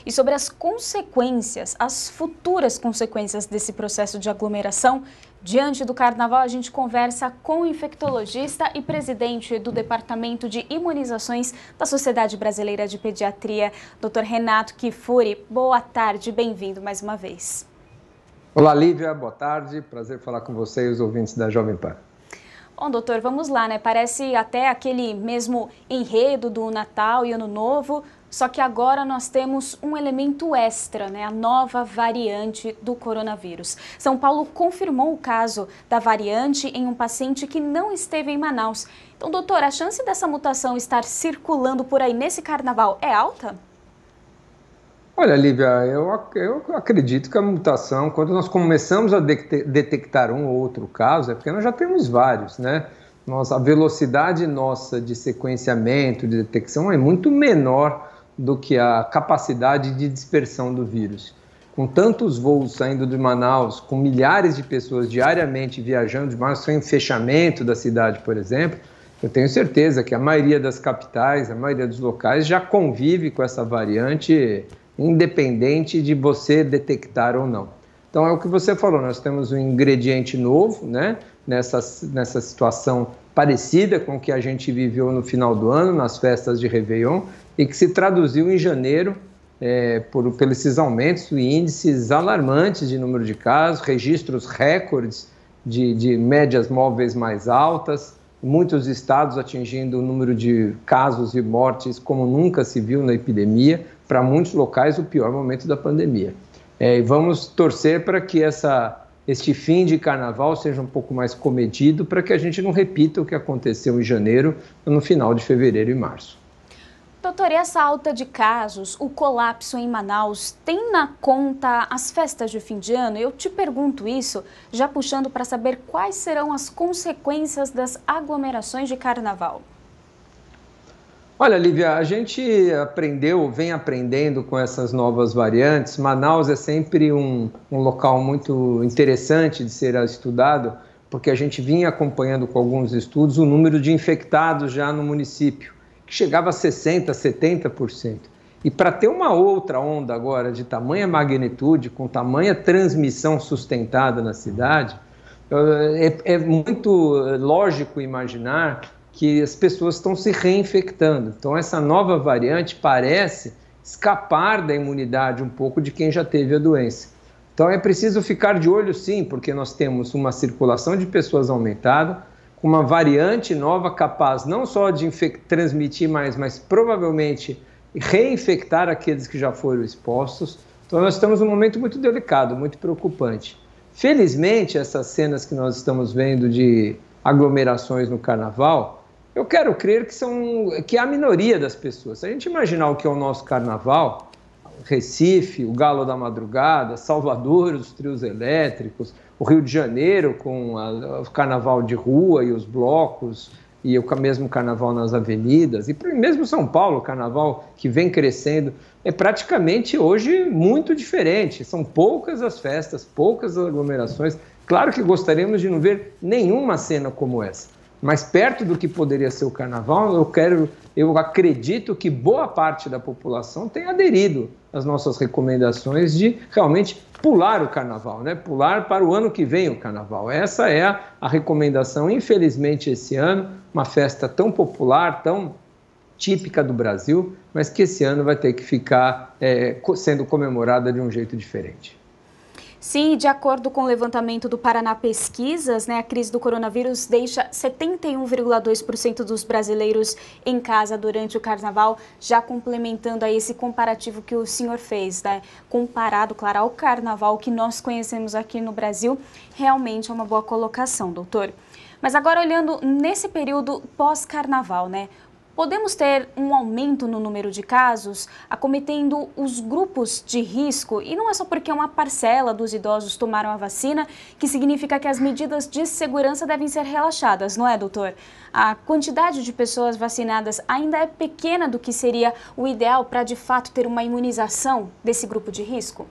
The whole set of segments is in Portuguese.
e sobre as consequências, as futuras consequências desse processo de aglomeração. Diante do Carnaval, a gente conversa com o infectologista e presidente do Departamento de Imunizações da Sociedade Brasileira de Pediatria, Dr. Renato Kifuri. Boa tarde, bem-vindo mais uma vez. Olá, Lívia, boa tarde. Prazer falar com você e os ouvintes da Jovem Pan. Bom, doutor, vamos lá, né? Parece até aquele mesmo enredo do Natal e Ano Novo, só que agora nós temos um elemento extra, né? A nova variante do coronavírus. São Paulo confirmou o caso da variante em um paciente que não esteve em Manaus. Então, doutor, a chance dessa mutação estar circulando por aí nesse Carnaval é alta? Olha, Lívia, eu acredito que a mutação, quando nós começamos a detectar um ou outro caso, é porque nós já temos vários, né? A velocidade nossa de sequenciamento, de detecção é muito menor do que a capacidade de dispersão do vírus. Com tantos voos saindo de Manaus, com milhares de pessoas diariamente viajando de Manaus, sem fechamento da cidade, por exemplo, eu tenho certeza que a maioria das capitais, a maioria dos locais já convive com essa variante, independente de você detectar ou não. Então é o que você falou, nós temos um ingrediente novo, né, nessa situação parecida com o que a gente viveu no final do ano, nas festas de Réveillon, e que se traduziu em janeiro por esses aumentos e índices alarmantes de número de casos, registros recordes de médias móveis mais altas, muitos estados atingindo o número de casos e mortes como nunca se viu na epidemia, para muitos locais o pior momento da pandemia. E vamos torcer para que este fim de Carnaval seja um pouco mais comedido, para que a gente não repita o que aconteceu em janeiro, no final de fevereiro e março. Doutor, e essa alta de casos, o colapso em Manaus, tem na conta as festas de fim de ano? Eu te pergunto isso, já puxando para saber quais serão as consequências das aglomerações de Carnaval. Olha, Lívia, a gente vem aprendendo com essas novas variantes. Manaus é sempre um local muito interessante de ser estudado, porque a gente vinha acompanhando com alguns estudos o número de infectados já no município, que chegava a 60%, 70%. E para ter uma outra onda agora de tamanha magnitude, com tamanha transmissão sustentada na cidade, é muito lógico imaginar que as pessoas estão se reinfectando. Então, essa nova variante parece escapar da imunidade um pouco de quem já teve a doença. Então, é preciso ficar de olho, sim, porque nós temos uma circulação de pessoas aumentada, com uma variante nova capaz não só de transmitir mais, mas provavelmente reinfectar aqueles que já foram expostos. Então, nós estamos num momento muito delicado, muito preocupante. Felizmente, essas cenas que nós estamos vendo de aglomerações no Carnaval, eu quero crer que é a minoria das pessoas. Se a gente imaginar o que é o nosso Carnaval, Recife, o Galo da Madrugada, Salvador, os trios elétricos, o Rio de Janeiro com o Carnaval de rua e os blocos, e o mesmo Carnaval nas avenidas, e mesmo São Paulo, o Carnaval que vem crescendo, é praticamente hoje muito diferente. São poucas as festas, poucas as aglomerações. Claro que gostaríamos de não ver nenhuma cena como essa. Mas perto do que poderia ser o Carnaval, eu acredito que boa parte da população tem aderido às nossas recomendações de realmente pular o Carnaval, né? Pular para o ano que vem o Carnaval. Essa é a recomendação, infelizmente, esse ano, uma festa tão popular, tão típica do Brasil, mas que esse ano vai ter que ficar sendo comemorada de um jeito diferente. Sim, de acordo com o levantamento do Paraná Pesquisas, né, a crise do coronavírus deixa 71,2% dos brasileiros em casa durante o Carnaval, já complementando aí esse comparativo que o senhor fez, né, comparado, claro, ao Carnaval que nós conhecemos aqui no Brasil, realmente é uma boa colocação, doutor. Mas agora olhando nesse período pós-Carnaval, né, podemos ter um aumento no número de casos acometendo os grupos de risco, e não é só porque uma parcela dos idosos tomaram a vacina que significa que as medidas de segurança devem ser relaxadas, não é, doutor? A quantidade de pessoas vacinadas ainda é pequena do que seria o ideal para, de fato, ter uma imunização desse grupo de risco?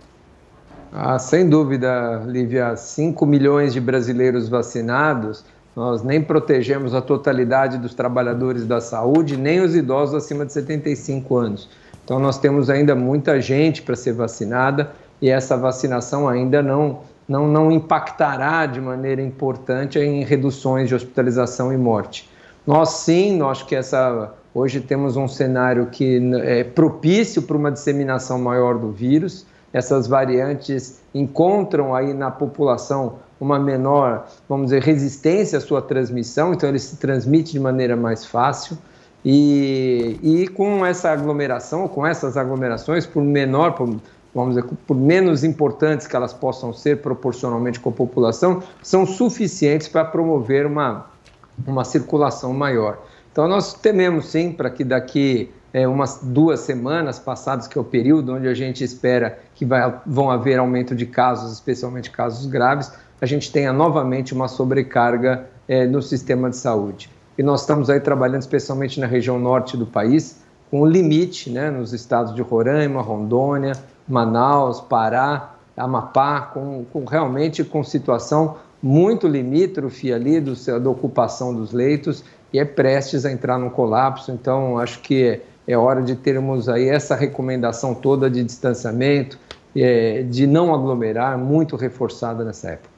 Sem dúvida, Lívia, 5 milhões de brasileiros vacinados. Nós nem protegemos a totalidade dos trabalhadores da saúde, nem os idosos acima de 75 anos. Então, nós temos ainda muita gente para ser vacinada e essa vacinação ainda não impactará de maneira importante em reduções de hospitalização e morte. Nós acho que hoje temos um cenário que é propício para uma disseminação maior do vírus. Essas variantes encontram aí na população uma menor, vamos dizer, resistência à sua transmissão, então ele se transmite de maneira mais fácil. E com essa aglomeração, com essas aglomerações, vamos dizer, por menos importantes que elas possam ser proporcionalmente com a população, são suficientes para promover uma circulação maior. Então, nós tememos sim para que daqui umas 2 semanas passadas, que é o período onde a gente espera que vão haver aumento de casos, especialmente casos graves, a gente tenha novamente uma sobrecarga no sistema de saúde. E nós estamos aí trabalhando especialmente na região norte do país, com o limite, né, nos estados de Roraima, Rondônia, Manaus, Pará, Amapá, realmente com situação muito limítrofe ali da ocupação dos leitos e é prestes a entrar num colapso. Então, acho que é hora de termos aí essa recomendação toda de distanciamento, de não aglomerar, muito reforçada nessa época.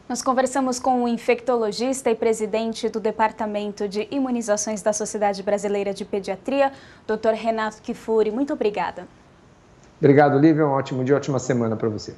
Nós conversamos com o infectologista e presidente do Departamento de Imunizações da Sociedade Brasileira de Pediatria, Dr. Renato Kifuri. Muito obrigada. Obrigado, Lívia. Um ótimo dia, ótima semana para você.